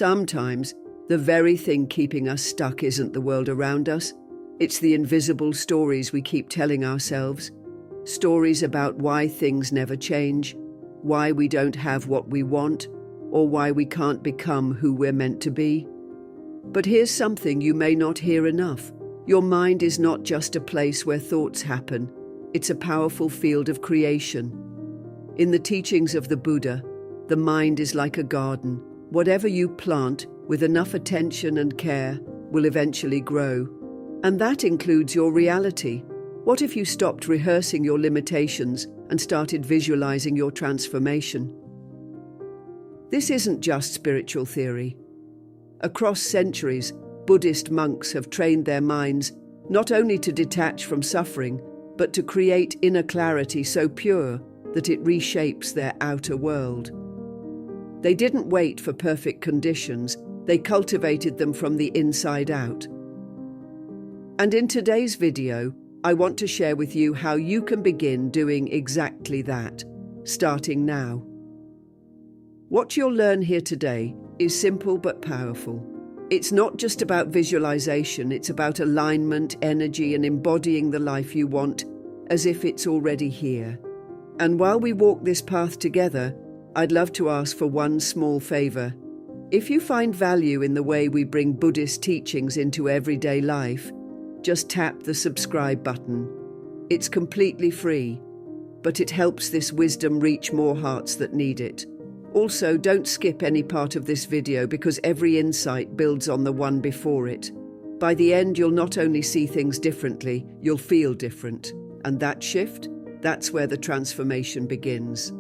Sometimes, the very thing keeping us stuck isn't the world around us. It's the invisible stories we keep telling ourselves. Stories about why things never change, why we don't have what we want, or why we can't become who we're meant to be. But here's something you may not hear enough. Your mind is not just a place where thoughts happen. It's a powerful field of creation. In the teachings of the Buddha, the mind is like a garden. Whatever you plant, with enough attention and care, will eventually grow. And that includes your reality. What if you stopped rehearsing your limitations and started visualizing your transformation? This isn't just spiritual theory. Across centuries, Buddhist monks have trained their minds not only to detach from suffering, but to create inner clarity so pure that it reshapes their outer world. They didn't wait for perfect conditions, they cultivated them from the inside out. And in today's video, I want to share with you how you can begin doing exactly that, starting now. What you'll learn here today is simple but powerful. It's not just about visualization, it's about alignment, energy, and embodying the life you want as if it's already here. And while we walk this path together, I'd love to ask for one small favor. If you find value in the way we bring Buddhist teachings into everyday life, just tap the subscribe button. It's completely free, but it helps this wisdom reach more hearts that need it. Also, don't skip any part of this video because every insight builds on the one before it. By the end, you'll not only see things differently, you'll feel different. And that shift, that's where the transformation begins.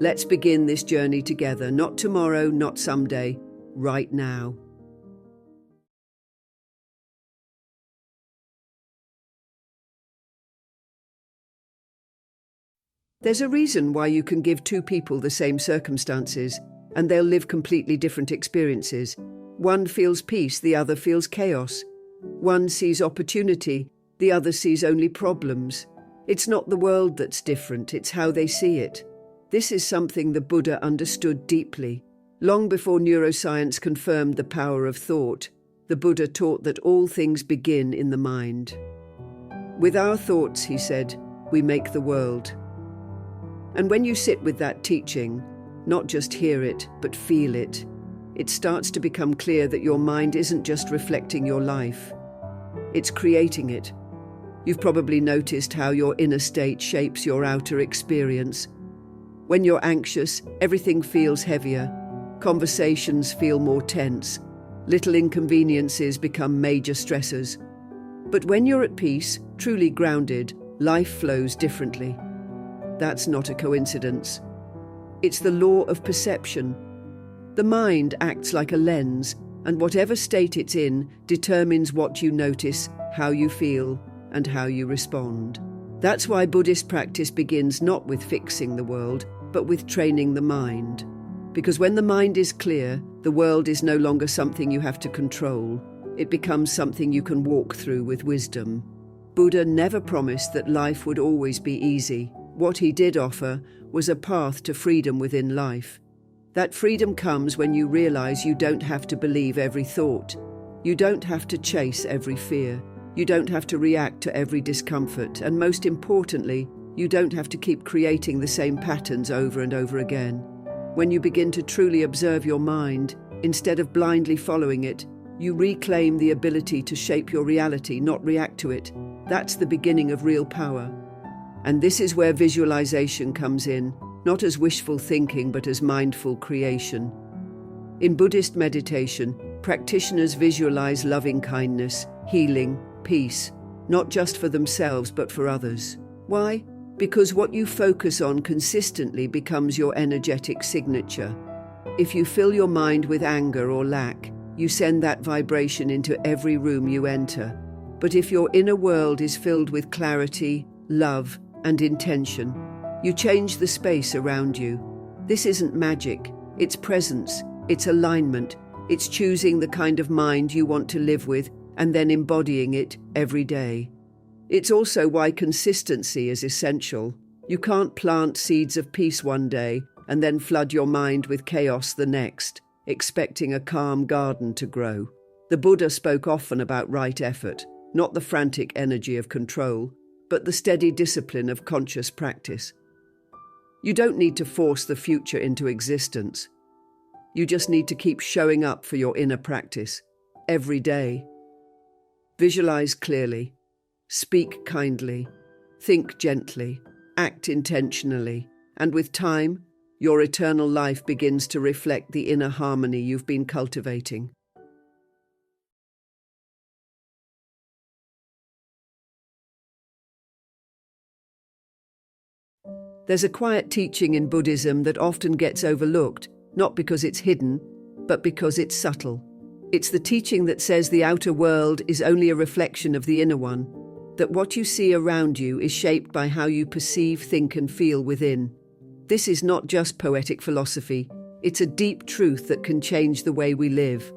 Let's begin this journey together, not tomorrow, not someday, right now. There's a reason why you can give two people the same circumstances, and they'll live completely different experiences. One feels peace, the other feels chaos. One sees opportunity, the other sees only problems. It's not the world that's different, it's how they see it. This is something the Buddha understood deeply. Long before neuroscience confirmed the power of thought, the Buddha taught that all things begin in the mind. With our thoughts, he said, we make the world. And when you sit with that teaching, not just hear it, but feel it, it starts to become clear that your mind isn't just reflecting your life. It's creating it. You've probably noticed how your inner state shapes your outer experience. When you're anxious, everything feels heavier. Conversations feel more tense. Little inconveniences become major stressors. But when you're at peace, truly grounded, life flows differently. That's not a coincidence. It's the law of perception. The mind acts like a lens, and whatever state it's in determines what you notice, how you feel, and how you respond. That's why Buddhist practice begins not with fixing the world, but with training the mind. Because when the mind is clear, the world is no longer something you have to control. It becomes something you can walk through with wisdom. Buddha never promised that life would always be easy. What he did offer was a path to freedom within life. That freedom comes when you realize you don't have to believe every thought. You don't have to chase every fear. You don't have to react to every discomfort. And most importantly, you don't have to keep creating the same patterns over and over again. When you begin to truly observe your mind, instead of blindly following it, you reclaim the ability to shape your reality, not react to it. That's the beginning of real power. And this is where visualization comes in, not as wishful thinking, but as mindful creation. In Buddhist meditation, practitioners visualize loving kindness, healing, peace, not just for themselves, but for others. Why? Because what you focus on consistently becomes your energetic signature. If you fill your mind with anger or lack, you send that vibration into every room you enter. But if your inner world is filled with clarity, love, and intention, you change the space around you. This isn't magic, it's presence, it's alignment, it's choosing the kind of mind you want to live with and then embodying it every day. It's also why consistency is essential. You can't plant seeds of peace one day and then flood your mind with chaos the next. expecting a calm garden to grow. The Buddha spoke often about right effort, not the frantic energy of control, but the steady discipline of conscious practice. You don't need to force the future into existence. You just need to keep showing up for your inner practice, every day. Visualize clearly, speak kindly, think gently, act intentionally, and with time, your eternal life begins to reflect the inner harmony you've been cultivating. There's a quiet teaching in Buddhism that often gets overlooked, not because it's hidden, but because it's subtle. It's the teaching that says the outer world is only a reflection of the inner one, that what you see around you is shaped by how you perceive, think, and feel within. This is not just poetic philosophy, it's a deep truth that can change the way we live.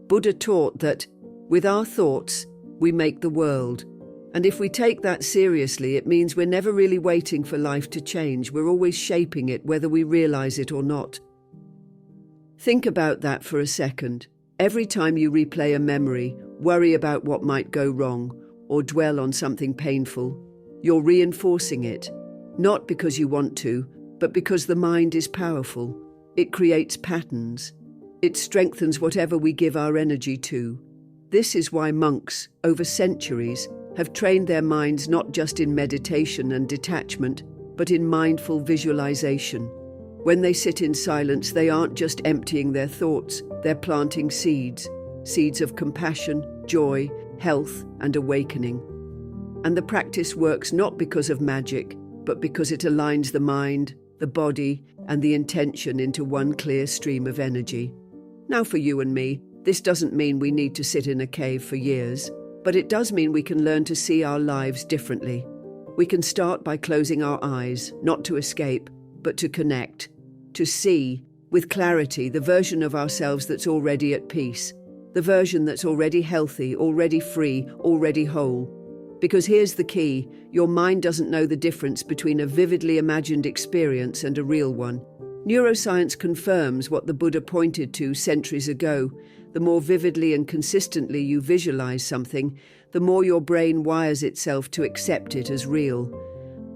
Buddha taught that, with our thoughts, we make the world. And if we take that seriously, it means we're never really waiting for life to change. We're always shaping it, whether we realize it or not. Think about that for a second. Every time you replay a memory, worry about what might go wrong, or dwell on something painful, you're reinforcing it. Not because you want to, but because the mind is powerful. It creates patterns. It strengthens whatever we give our energy to. This is why monks, over centuries, have trained their minds not just in meditation and detachment, but in mindful visualization. When they sit in silence, they aren't just emptying their thoughts, they're planting seeds of compassion, joy, health, and awakening. And the practice works not because of magic, but because it aligns the mind, the body, and the intention into one clear stream of energy. Now for you and me, this doesn't mean we need to sit in a cave for years. But it does mean we can learn to see our lives differently. We can start by closing our eyes, not to escape, but to connect, to see, with clarity, the version of ourselves that's already at peace, the version that's already healthy, already free, already whole. Because here's the key, your mind doesn't know the difference between a vividly imagined experience and a real one. Neuroscience confirms what the Buddha pointed to centuries ago. The more vividly and consistently you visualize something, the more your brain wires itself to accept it as real.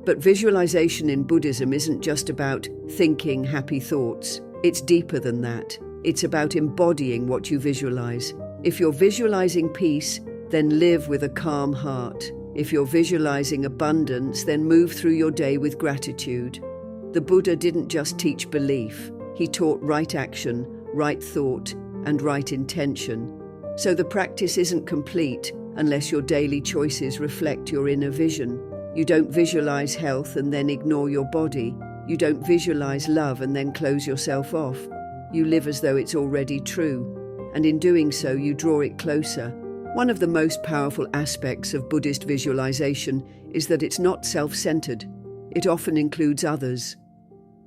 But visualization in Buddhism isn't just about thinking happy thoughts. It's deeper than that. It's about embodying what you visualize. If you're visualizing peace, then live with a calm heart. If you're visualizing abundance, then move through your day with gratitude. The Buddha didn't just teach belief. He taught right action, right thought, and right intention. So the practice isn't complete unless your daily choices reflect your inner vision. You don't visualize health and then ignore your body. You don't visualize love and then close yourself off. You live as though it's already true, and in doing so you draw it closer. One of the most powerful aspects of Buddhist visualization is that it's not self-centered. It often includes others.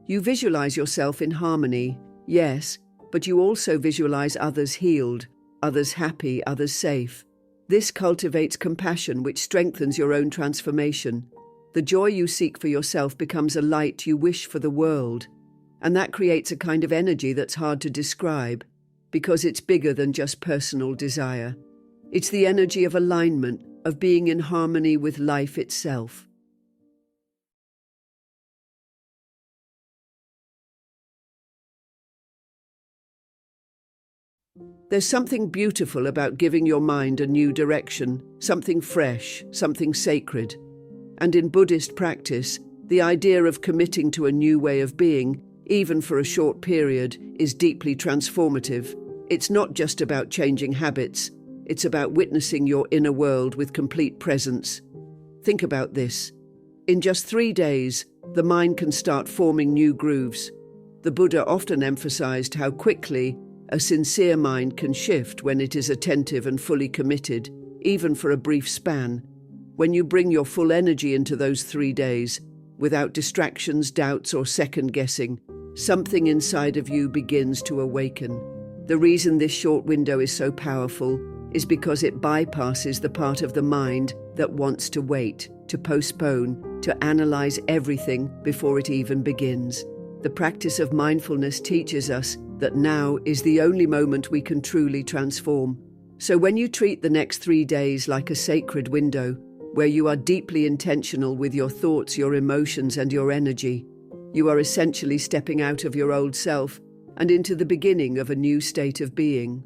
You visualize yourself in harmony, yes, but you also visualize others healed, others happy, others safe. This cultivates compassion, which strengthens your own transformation. The joy you seek for yourself becomes a light you wish for the world. And that creates a kind of energy that's hard to describe, because it's bigger than just personal desire. It's the energy of alignment, of being in harmony with life itself. There's something beautiful about giving your mind a new direction, something fresh, something sacred. And in Buddhist practice, the idea of committing to a new way of being, even for a short period, is deeply transformative. It's not just about changing habits, it's about witnessing your inner world with complete presence. Think about this. In just 3 days, the mind can start forming new grooves. The Buddha often emphasized how quickly a sincere mind can shift when it is attentive and fully committed, even for a brief span. When you bring your full energy into those 3 days, without distractions, doubts, or second-guessing, something inside of you begins to awaken. The reason this short window is so powerful is because it bypasses the part of the mind that wants to wait, to postpone, to analyze everything before it even begins. The practice of mindfulness teaches us that now is the only moment we can truly transform. So when you treat the next 3 days like a sacred window, where you are deeply intentional with your thoughts, your emotions, and your energy, you are essentially stepping out of your old self and into the beginning of a new state of being.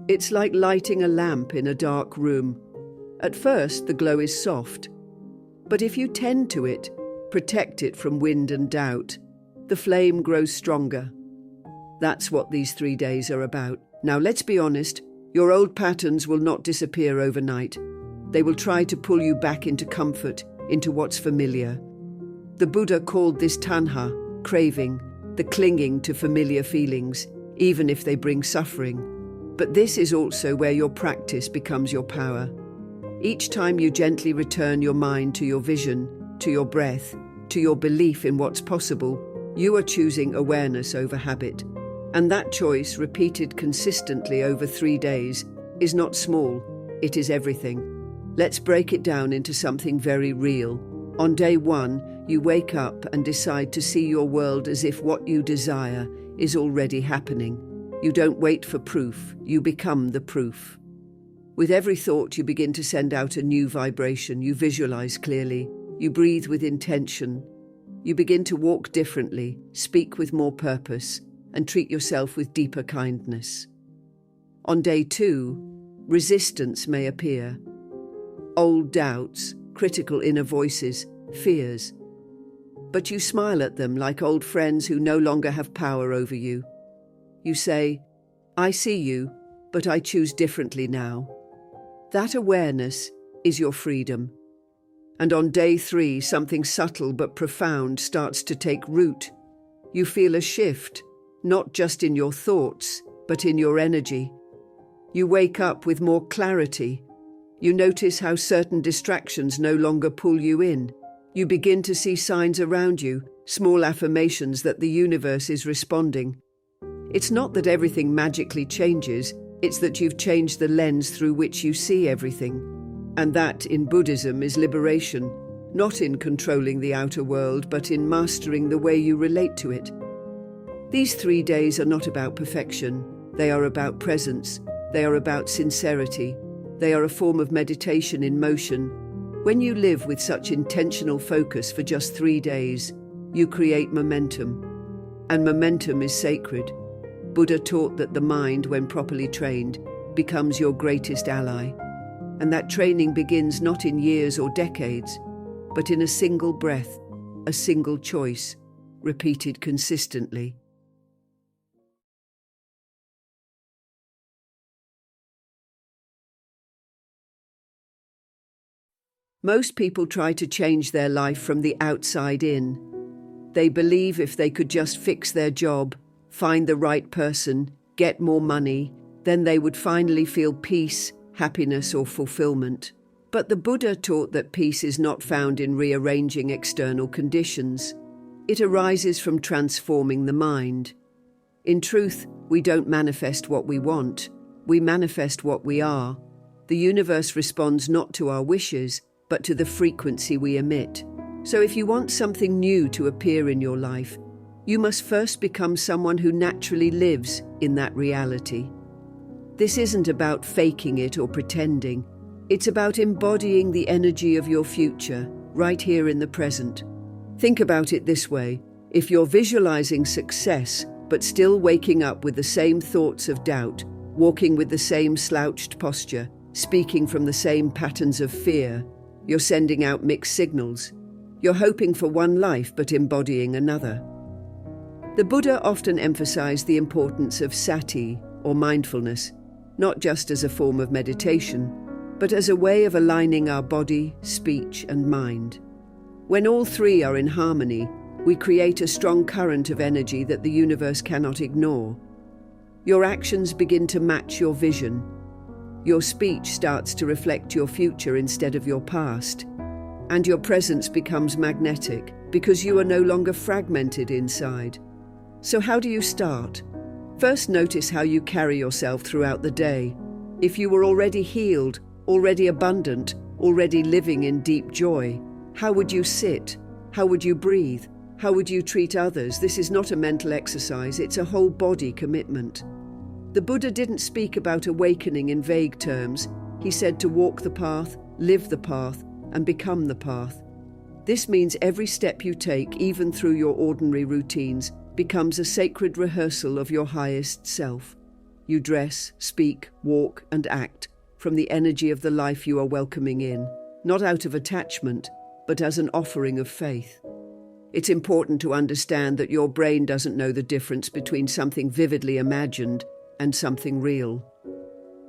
It's like lighting a lamp in a dark room. At first, the glow is soft, but if you tend to it, protect it from wind and doubt, the flame grows stronger. That's what these 3 days are about. Now, let's be honest, your old patterns will not disappear overnight. They will try to pull you back into comfort, into what's familiar. The Buddha called this tanha, craving, the clinging to familiar feelings, even if they bring suffering. But this is also where your practice becomes your power. Each time you gently return your mind to your vision, to your breath, to your belief in what's possible, you are choosing awareness over habit. And that choice, repeated consistently over 3 days, is not small, it is everything. Let's break it down into something very real. On day 1, you wake up and decide to see your world as if what you desire is already happening. You don't wait for proof, you become the proof. With every thought, you begin to send out a new vibration. You visualize clearly, you breathe with intention, you begin to walk differently, speak with more purpose, and treat yourself with deeper kindness. On day 2, resistance may appear. Old doubts, critical inner voices, fears. But you smile at them like old friends who no longer have power over you. You say, "I see you, but I choose differently now." That awareness is your freedom. And on day 3, something subtle but profound starts to take root. You feel a shift, not just in your thoughts, but in your energy. You wake up with more clarity. You notice how certain distractions no longer pull you in. You begin to see signs around you, small affirmations that the universe is responding. It's not that everything magically changes, it's that you've changed the lens through which you see everything. And that, in Buddhism, is liberation, not in controlling the outer world, but in mastering the way you relate to it. These 3 days are not about perfection. They are about presence. They are about sincerity. They are a form of meditation in motion. When you live with such intentional focus for just 3 days, you create momentum. And momentum is sacred. Buddha taught that the mind, when properly trained, becomes your greatest ally. And that training begins not in years or decades, but in a single breath, a single choice, repeated consistently. Most people try to change their life from the outside in. They believe if they could just fix their job, find the right person, get more money, then they would finally feel peace, happiness, or fulfillment. But the Buddha taught that peace is not found in rearranging external conditions. It arises from transforming the mind. In truth, we don't manifest what we want. We manifest what we are. The universe responds not to our wishes, but to the frequency we emit. So if you want something new to appear in your life, you must first become someone who naturally lives in that reality. This isn't about faking it or pretending. It's about embodying the energy of your future, right here in the present. Think about it this way. If you're visualizing success, but still waking up with the same thoughts of doubt, walking with the same slouched posture, speaking from the same patterns of fear, you're sending out mixed signals. You're hoping for one life, but embodying another. The Buddha often emphasized the importance of sati, or mindfulness, not just as a form of meditation, but as a way of aligning our body, speech, and mind. When all 3 are in harmony, we create a strong current of energy that the universe cannot ignore. Your actions begin to match your vision. Your speech starts to reflect your future instead of your past. And your presence becomes magnetic because you are no longer fragmented inside. So how do you start? First, notice how you carry yourself throughout the day. If you were already healed, already abundant, already living in deep joy, how would you sit? How would you breathe? How would you treat others? This is not a mental exercise, it's a whole body commitment. The Buddha didn't speak about awakening in vague terms. He said to walk the path, live the path, and become the path. This means every step you take, even through your ordinary routines, becomes a sacred rehearsal of your highest self. You dress, speak, walk, and act from the energy of the life you are welcoming in, not out of attachment, but as an offering of faith. It's important to understand that your brain doesn't know the difference between something vividly imagined and something real.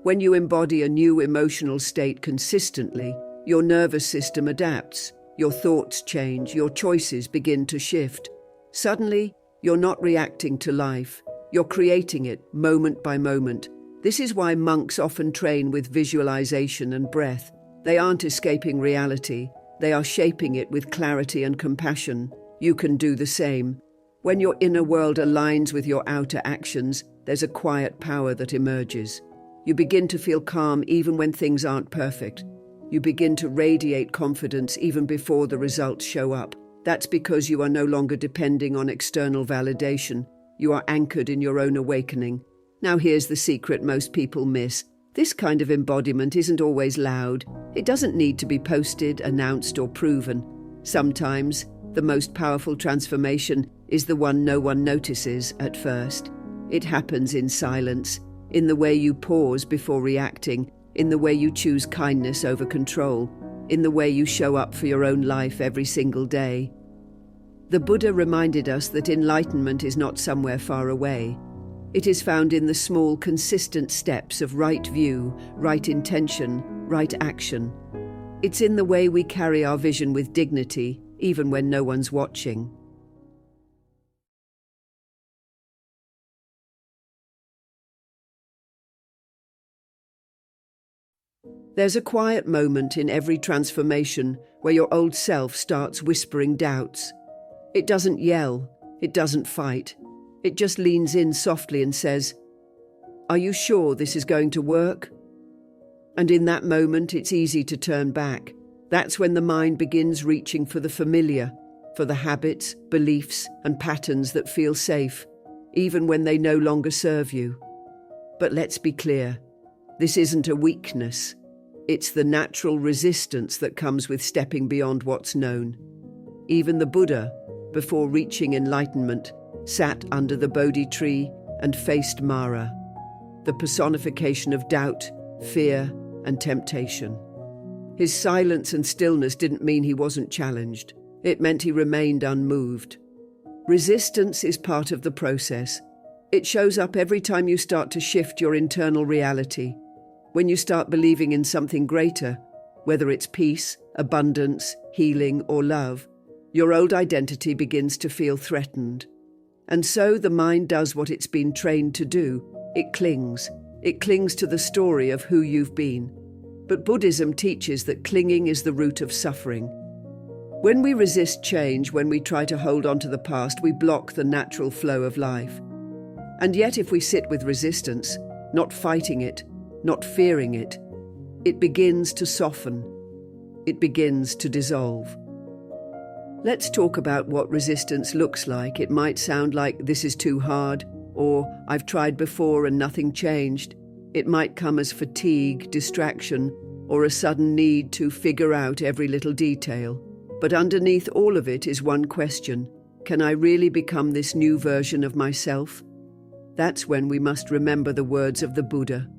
When you embody a new emotional state consistently, your nervous system adapts, your thoughts change, your choices begin to shift. Suddenly, you're not reacting to life, you're creating it moment by moment. This is why monks often train with visualization and breath. They aren't escaping reality, they are shaping it with clarity and compassion. You can do the same. When your inner world aligns with your outer actions, there's a quiet power that emerges. You begin to feel calm even when things aren't perfect. You begin to radiate confidence even before the results show up. That's because you are no longer depending on external validation. You are anchored in your own awakening. Now here's the secret most people miss. This kind of embodiment isn't always loud. It doesn't need to be posted, announced, or proven. Sometimes, the most powerful transformation is the one no one notices at first. It happens in silence, in the way you pause before reacting, in the way you choose kindness over control, in the way you show up for your own life every single day. The Buddha reminded us that enlightenment is not somewhere far away. It is found in the small, consistent steps of right view, right intention, right action. It's in the way we carry our vision with dignity, even when no one's watching. There's a quiet moment in every transformation where your old self starts whispering doubts. It doesn't yell, it doesn't fight. It just leans in softly and says, "Are you sure this is going to work?" And in that moment, it's easy to turn back. That's when the mind begins reaching for the familiar, for the habits, beliefs, and patterns that feel safe, even when they no longer serve you. But let's be clear, this isn't a weakness. It's the natural resistance that comes with stepping beyond what's known. Even the Buddha, before reaching enlightenment, sat under the Bodhi tree and faced Mara, the personification of doubt, fear, and temptation. His silence and stillness didn't mean he wasn't challenged. It meant he remained unmoved. Resistance is part of the process. It shows up every time you start to shift your internal reality. When you start believing in something greater, whether it's peace, abundance, healing, or love, your old identity begins to feel threatened. And so the mind does what it's been trained to do. It clings. It clings to the story of who you've been. But Buddhism teaches that clinging is the root of suffering. When we resist change, when we try to hold on to the past, we block the natural flow of life. And yet if we sit with resistance, not fighting it, not fearing it, it begins to soften. It begins to dissolve. Let's talk about what resistance looks like. It might sound like "this is too hard," or "I've tried before and nothing changed." It might come as fatigue, distraction, or a sudden need to figure out every little detail. But underneath all of it is one question: can I really become this new version of myself? That's when we must remember the words of the Buddha.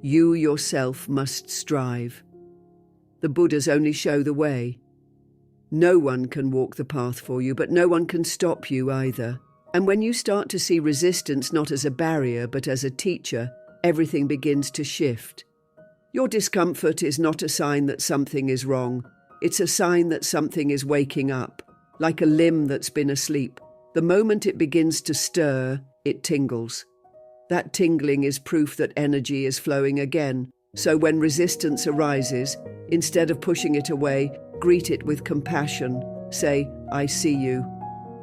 You yourself must strive. The Buddhas only show the way. No one can walk the path for you, but no one can stop you either. And when you start to see resistance not as a barrier, but as a teacher, everything begins to shift. Your discomfort is not a sign that something is wrong. It's a sign that something is waking up, like a limb that's been asleep. The moment it begins to stir, it tingles. That tingling is proof that energy is flowing again. So when resistance arises, instead of pushing it away, greet it with compassion. Say, "I see you,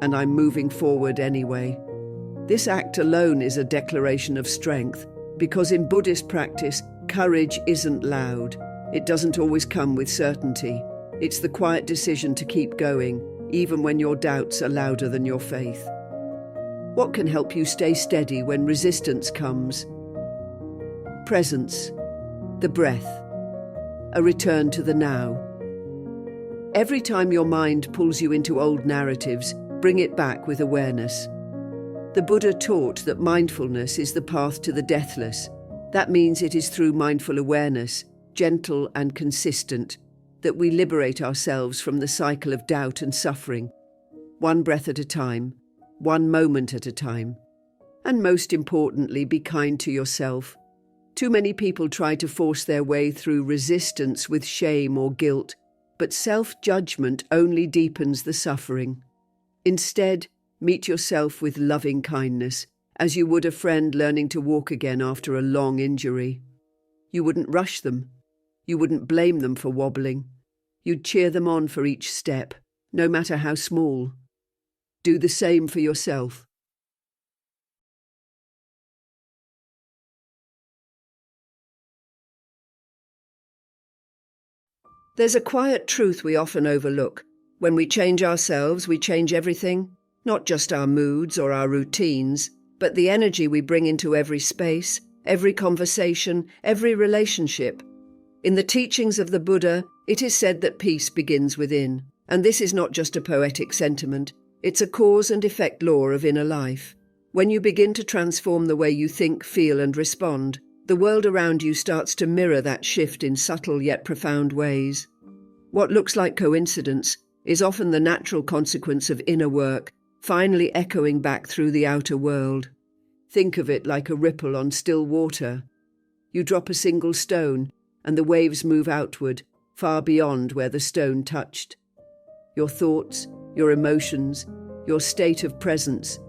and I'm moving forward anyway." This act alone is a declaration of strength, because in Buddhist practice, courage isn't loud. It doesn't always come with certainty. It's the quiet decision to keep going, even when your doubts are louder than your faith. What can help you stay steady when resistance comes? Presence, the breath, a return to the now. Every time your mind pulls you into old narratives, bring it back with awareness. The Buddha taught that mindfulness is the path to the deathless. That means it is through mindful awareness, gentle and consistent, that we liberate ourselves from the cycle of doubt and suffering, one breath at a time, one moment at a time. And most importantly, be kind to yourself. Too many people try to force their way through resistance with shame or guilt, but self-judgment only deepens the suffering. Instead, meet yourself with loving kindness, as you would a friend learning to walk again after a long injury. You wouldn't rush them. You wouldn't blame them for wobbling. You'd cheer them on for each step, no matter how small. Do the same for yourself. There's a quiet truth we often overlook. When we change ourselves, we change everything, not just our moods or our routines, but the energy we bring into every space, every conversation, every relationship. In the teachings of the Buddha, it is said that peace begins within, and this is not just a poetic sentiment. It's a cause and effect law of inner life. When you begin to transform the way you think, feel, and respond, the world around you starts to mirror that shift in subtle yet profound ways. What looks like coincidence is often the natural consequence of inner work, finally echoing back through the outer world. Think of it like a ripple on still water. You drop a single stone, and the waves move outward, far beyond where the stone touched. Your thoughts, your emotions, your state of presence,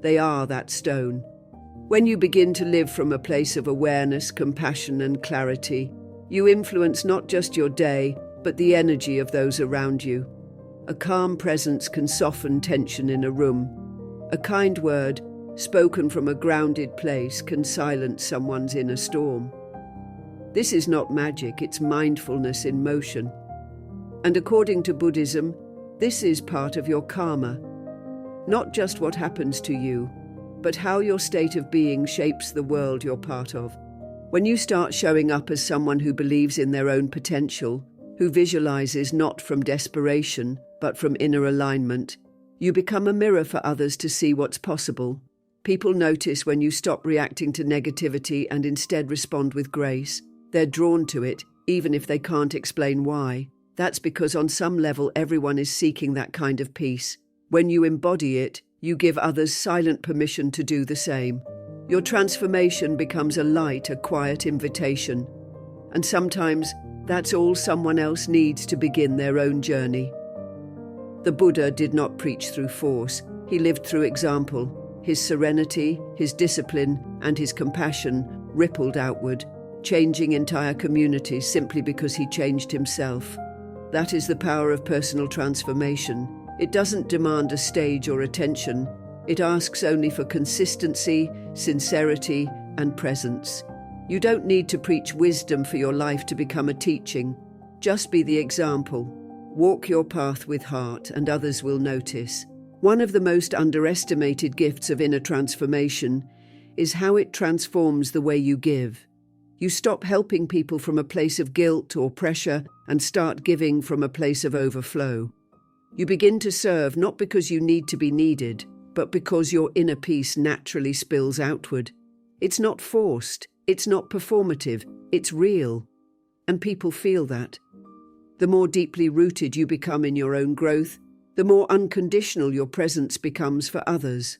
they are that stone. When you begin to live from a place of awareness, compassion, and clarity, you influence not just your day, but the energy of those around you. A calm presence can soften tension in a room. A kind word, spoken from a grounded place, can silence someone's inner storm. This is not magic, it's mindfulness in motion. And according to Buddhism, this is part of your karma. Not just what happens to you, but how your state of being shapes the world you're part of. When you start showing up as someone who believes in their own potential, who visualizes not from desperation, but from inner alignment, you become a mirror for others to see what's possible. People notice when you stop reacting to negativity and instead respond with grace. They're drawn to it, even if they can't explain why. That's because on some level everyone is seeking that kind of peace. When you embody it, you give others silent permission to do the same. Your transformation becomes a light, a quiet invitation. And sometimes that's all someone else needs to begin their own journey. The Buddha did not preach through force. He lived through example. His serenity, his discipline, and his compassion rippled outward, changing entire communities simply because he changed himself. That is the power of personal transformation. It doesn't demand a stage or attention. It asks only for consistency, sincerity, and presence. You don't need to preach wisdom for your life to become a teaching. Just be the example. Walk your path with heart, and others will notice. One of the most underestimated gifts of inner transformation is how it transforms the way you give. You stop helping people from a place of guilt or pressure and start giving from a place of overflow. You begin to serve not because you need to be needed, but because your inner peace naturally spills outward. It's not forced, it's not performative, it's real. And people feel that. The more deeply rooted you become in your own growth, the more unconditional your presence becomes for others.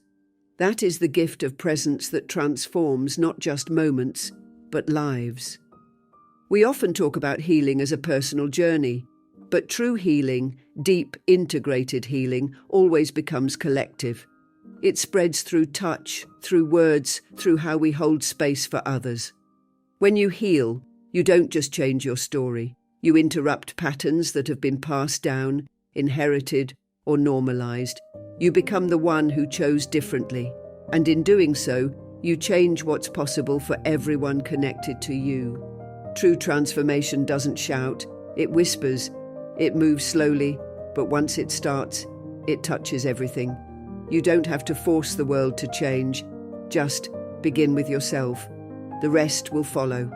That is the gift of presence that transforms not just moments, but lives. We often talk about healing as a personal journey, but true healing, deep, integrated healing, always becomes collective. It spreads through touch, through words, through how we hold space for others. When you heal, you don't just change your story. You interrupt patterns that have been passed down, inherited, or normalized. You become the one who chose differently, and in doing so, you change what's possible for everyone connected to you. True transformation doesn't shout, it whispers. It moves slowly, but once it starts, it touches everything. You don't have to force the world to change. Just begin with yourself. The rest will follow.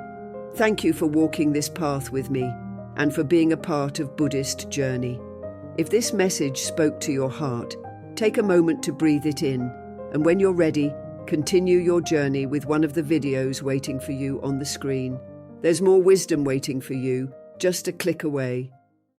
Thank you for walking this path with me and for being a part of Buddhist journey. If this message spoke to your heart, take a moment to breathe it in, and when you're ready, continue your journey with one of the videos waiting for you on the screen. There's more wisdom waiting for you, just a click away.